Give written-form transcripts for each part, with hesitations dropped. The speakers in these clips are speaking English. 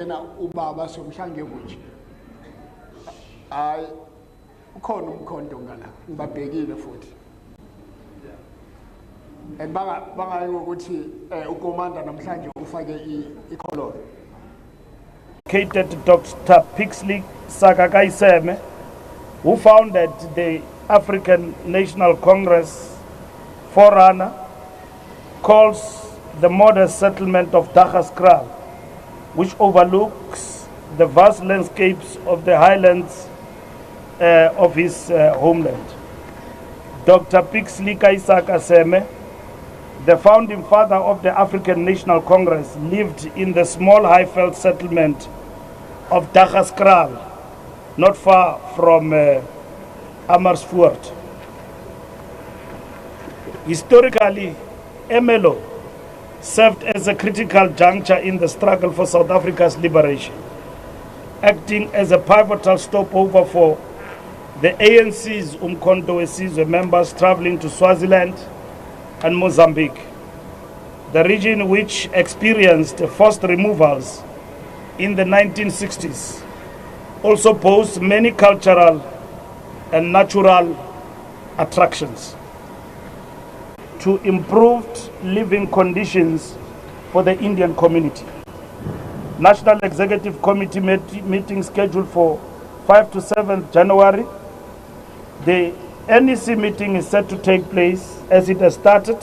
yena ubaba somhlange kuthi hayi ukhona umkhonto ngala ngibabhekile futhi bangayi ukuthi ukomanda namhlanje ufake icolor Dr. Fikile Mbalula, who founded the African National Congress forerunner, calls the modest settlement of Dagaskraal, which overlooks the vast landscapes of the highlands of his homeland. Dr. Fikile Mbalula, the founding father of the African National Congress, lived in the small highveld settlement of Dagaskraal, not far from Amersfoort. Historically, Ermelo served as a critical juncture in the struggle for South Africa's liberation, acting as a pivotal stopover for the ANC's Umkhonto weSizwe members traveling to Swaziland and Mozambique. The region, which experienced forced removals in the 1960s, also posed many cultural and natural attractions to improved living conditions for the Indian community. National Executive Committee meeting scheduled for 5 to 7 January. The NEC meeting is set to take place as it has started,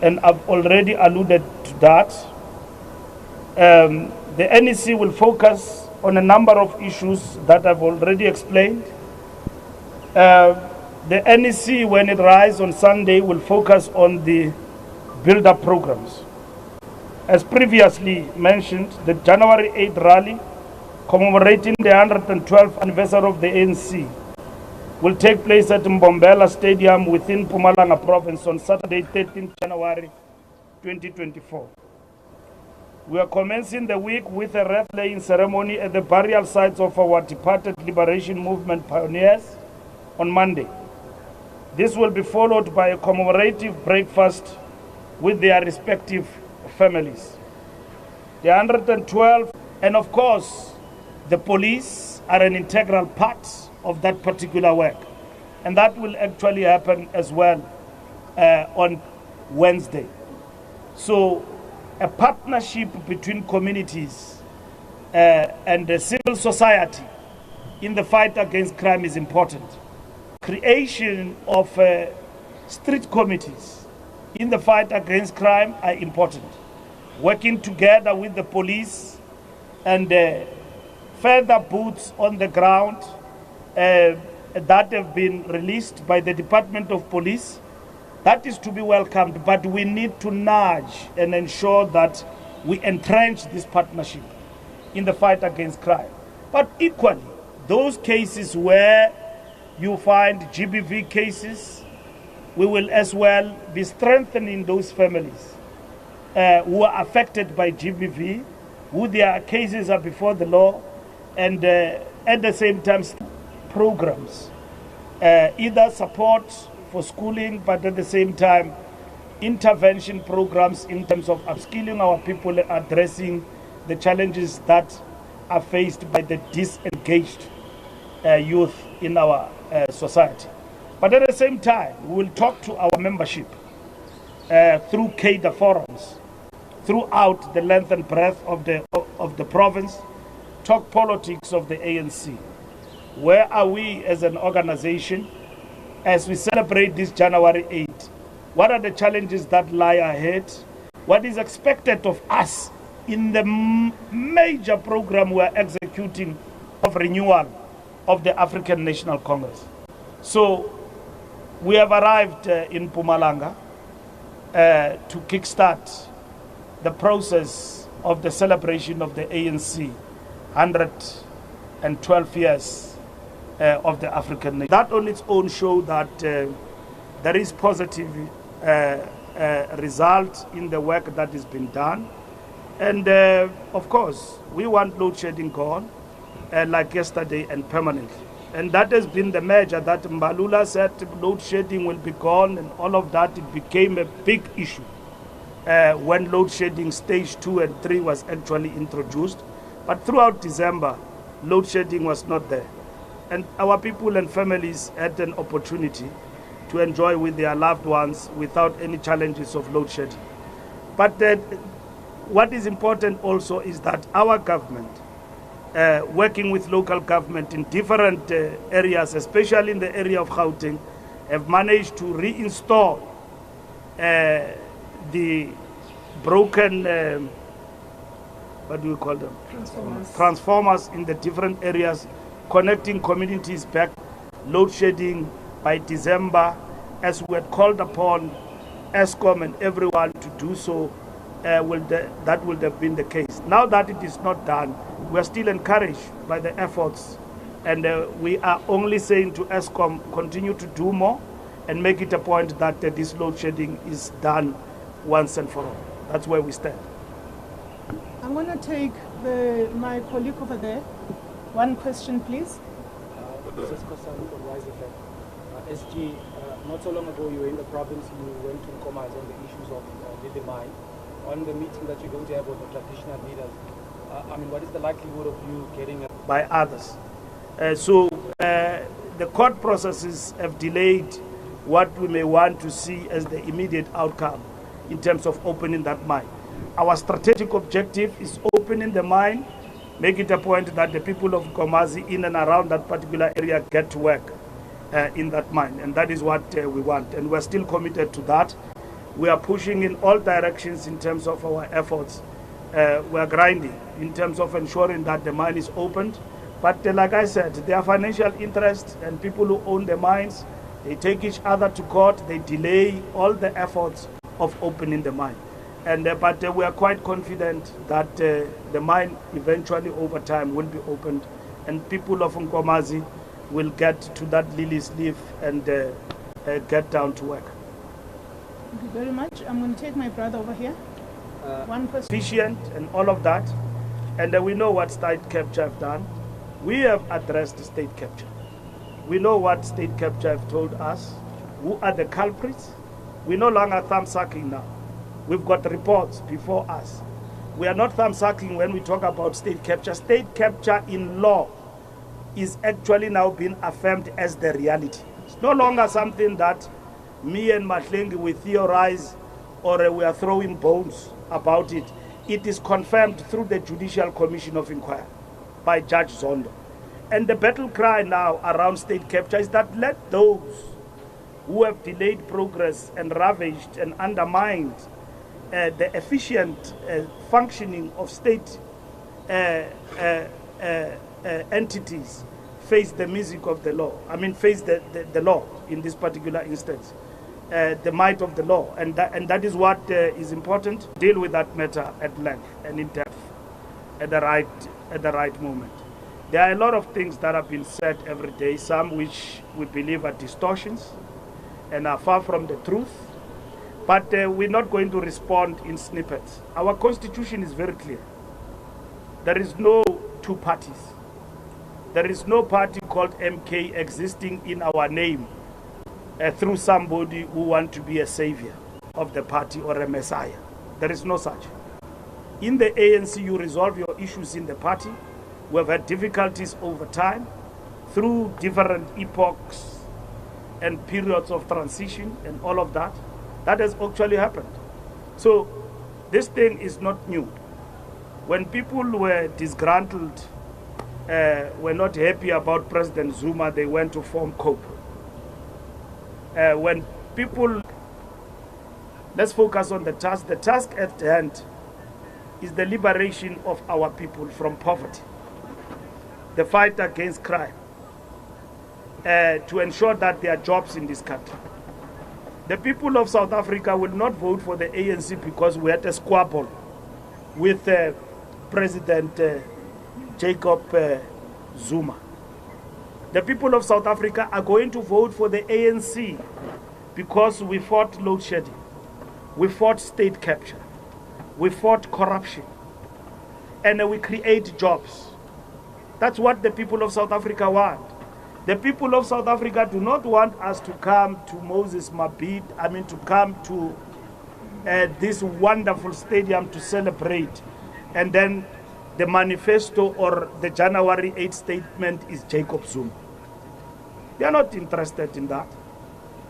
and I've already alluded to that. The NEC will focus on a number of issues that I've already explained. The NEC, when it rises on Sunday, will focus on the build-up programs. As previously mentioned, the January 8th rally commemorating the 112th anniversary of the ANC will take place at Mbombela Stadium within Mpumalanga province on Saturday, 13th January 2024. We are commencing the week with a wreath-laying ceremony at the burial sites of our departed liberation movement pioneers on Monday. This will be followed by a commemorative breakfast with their respective families. The 112, and of course, the police are an integral part of that particular work. And that will actually happen as well on Wednesday. So a partnership between communities and the civil society in the fight against crime is important. Creation of street committees in the fight against crime are important. Working together with the police and further boots on the ground that have been released by the Department of Police, that is to be welcomed, but we need to nudge and ensure that we entrench this partnership in the fight against crime. But equally, those cases where you find GBV cases, we will as well be strengthening those families who are affected by GBV, who their cases are before the law, and at the same time programs, either support for schooling, but at the same time intervention programs in terms of upskilling our people, addressing the challenges that are faced by the disengaged youth in our society. But at the same time, we will talk to our membership through cadre forums throughout the length and breadth of the province, talk politics of the ANC. Where are we as an organization as we celebrate this January 8th? What are the challenges that lie ahead? What is expected of us in the major program we are executing of renewal of the African National Congress? So we have arrived in Mpumalanga to kickstart the process of the celebration of the ANC 112 years of the African nation. That on its own show that there is positive result in the work that has been done. And of course, we want load shedding gone like yesterday and permanently. And that has been the measure that Mbalula said load shedding will be gone, and all of that. It became a big issue when load shedding stage 2 and 3 was actually introduced. But throughout December, load shedding was not there. And our people and families had an opportunity to enjoy with their loved ones without any challenges of load shedding. But what is important also is that our government, working with local government in different areas, especially in the area of Gauteng, have managed to reinstall the broken, what do you call them? Transformers in the different areas, connecting communities back. Load shedding by December, as we had called upon ESCOM and everyone to do so, that would have been the case. Now that it is not done, we are still encouraged by the efforts, and we are only saying to ESCOM, continue to do more and make it a point that this load shedding is done once and for all. That's where we stand. I'm going to take my colleague over there. One question, please. This is Kosan from Rise FM. SG, not so long ago you were in the province, you went to Nkomazi on the issues of the mine. On the meeting that you're going to have with the traditional leaders, what is the likelihood of you getting by others? The court processes have delayed what we may want to see as the immediate outcome in terms of opening that mine. Our strategic objective is opening the mine, make it a point that the people of Nkomazi in and around that particular area get to work in that mine, and that is what we want, and we're still committed to that. We are pushing in all directions in terms of our efforts. We're grinding in terms of ensuring that the mine is opened. But like I said, there are financial interests, and people who own the mines, they take each other to court, they delay all the efforts of opening the mine. But we are quite confident that the mine eventually over time will be opened, and people of Nkomazi will get to that lily's leaf and get down to work. Thank you very much. I'm going to take my brother over here. One question. Efficient and all of that, and we know what state capture have done. We have addressed state capture. We know what state capture have told us, who are the culprits. We no longer thumb-sucking now. We've got reports before us. We are not thumb-sucking when we talk about state capture. State capture in law is actually now being affirmed as the reality. It's no longer something that me and Mahlengi we theorize or we are throwing bones about it. It is confirmed through the Judicial Commission of Inquiry by Judge Zondo. And the battle cry now around state capture is that let those who have delayed progress and ravaged and undermined the efficient functioning of state entities face the music of the law. Face the law in this particular instance, the might of the law, and that is what is important. Deal with that matter at length and in depth at the right moment. There are a lot of things that have been said every day, some which we believe are distortions and are far from the truth. But we're not going to respond in snippets. Our constitution is very clear. There is no two parties. There is no party called MK existing in our name through somebody who wants to be a savior of the party or a messiah. There is no such. In the ANC, you resolve your issues in the party. We have had difficulties over time through different epochs and periods of transition and all of that. That has actually happened. So this thing is not new. When people were disgruntled, were not happy about President Zuma, they went to form COPE. When people, let's focus on the task. The task at hand is the liberation of our people from poverty, the fight against crime, to ensure that there are jobs in this country. The people of South Africa will not vote for the ANC because we had a squabble with President Jacob Zuma. The people of South Africa are going to vote for the ANC because we fought load shedding, we fought state capture, we fought corruption, and we create jobs. That's what the people of South Africa want. The people of South Africa do not want us to come to Moses Mabhida, to come to this wonderful stadium to celebrate and then the manifesto or the January 8 statement is Jacob Zuma. They are not interested in that.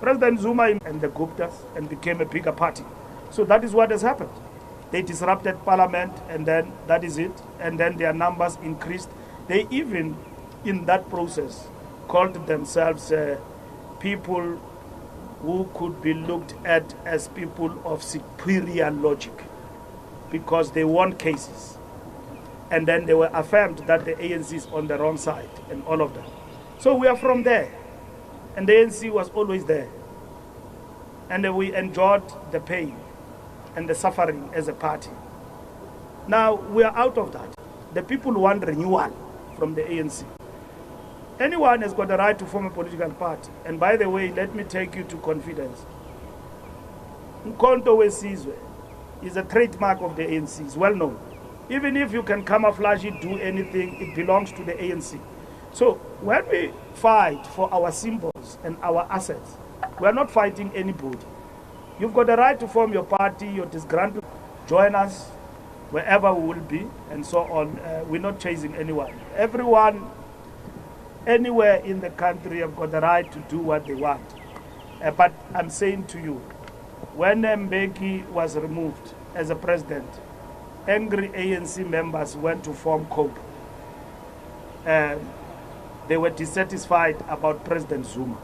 President Zuma and the Guptas and became a bigger party. So that is what has happened. They disrupted parliament, and then that is it. And then their numbers increased. They even, in that process, called themselves people who could be looked at as people of superior logic because they won cases. And then they were affirmed that the ANC is on the wrong side and all of that. So we are from there. And the ANC was always there. And we endured the pain and the suffering as a party. Now we are out of that. The people want renewal from the ANC. Anyone has got the right to form a political party. And by the way, let me take you to confidence. Mkhonto Wesizwe is a trademark of the ANC. It's well known. Even if you can camouflage it, do anything, it belongs to the ANC. So when we fight for our symbols and our assets, we are not fighting anybody. You've got the right to form your party, your disgruntled, join us wherever we will be, and so on. We're not chasing anyone. Everyone, anywhere in the country, have got the right to do what they want. But I'm saying to you, when Mbeki was removed as a president, angry ANC members went to form COPE. They were dissatisfied about President Zuma.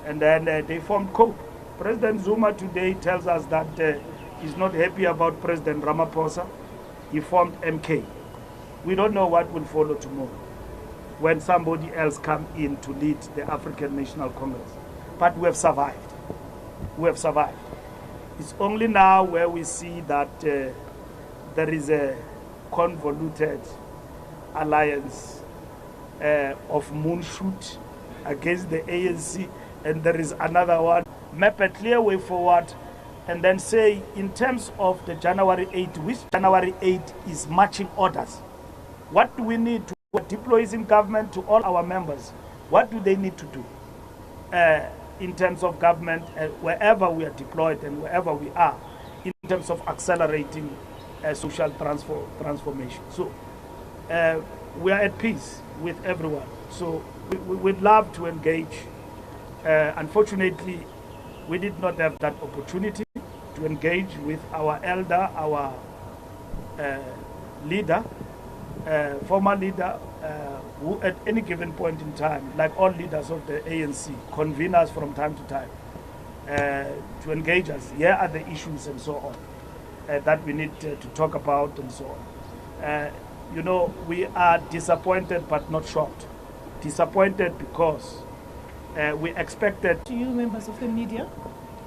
And then they formed COPE. President Zuma today tells us that he's not happy about President Ramaphosa. He formed MK. We don't know what will follow tomorrow when somebody else comes in to lead the African National Congress. But we have survived. We have survived. It's only now where we see that there is a convoluted alliance of moonshoot against the ANC, and there is another one. Map a clear way forward, and then say, in terms of the January 8, which January 8 is marching orders? What do we need to deploy in government to all our members? What do they need to do in terms of government, wherever we are deployed and wherever we are, in terms of accelerating social transformation? So we are at peace with everyone. So we'd love to engage. Unfortunately, we did not have that opportunity to engage with our elder, our leader, former leader, who at any given point in time, like all leaders of the ANC, convene us from time to time to engage us. Here are the issues and so on that we need to talk about and so on. You know, we are disappointed but not shocked. Disappointed because we expected... To you, members of the media,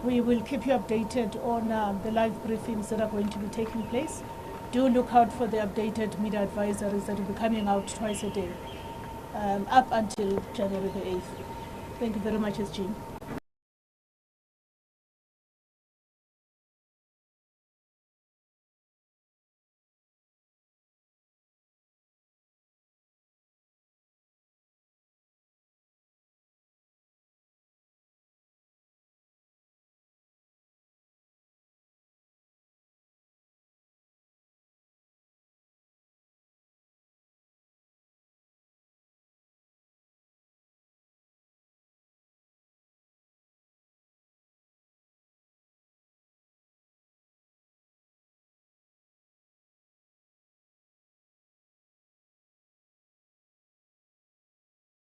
we will keep you updated on the live briefings that are going to be taking place. Do look out for the updated media advisories that will be coming out twice a day, up until January the 8th. Thank you very much, SG.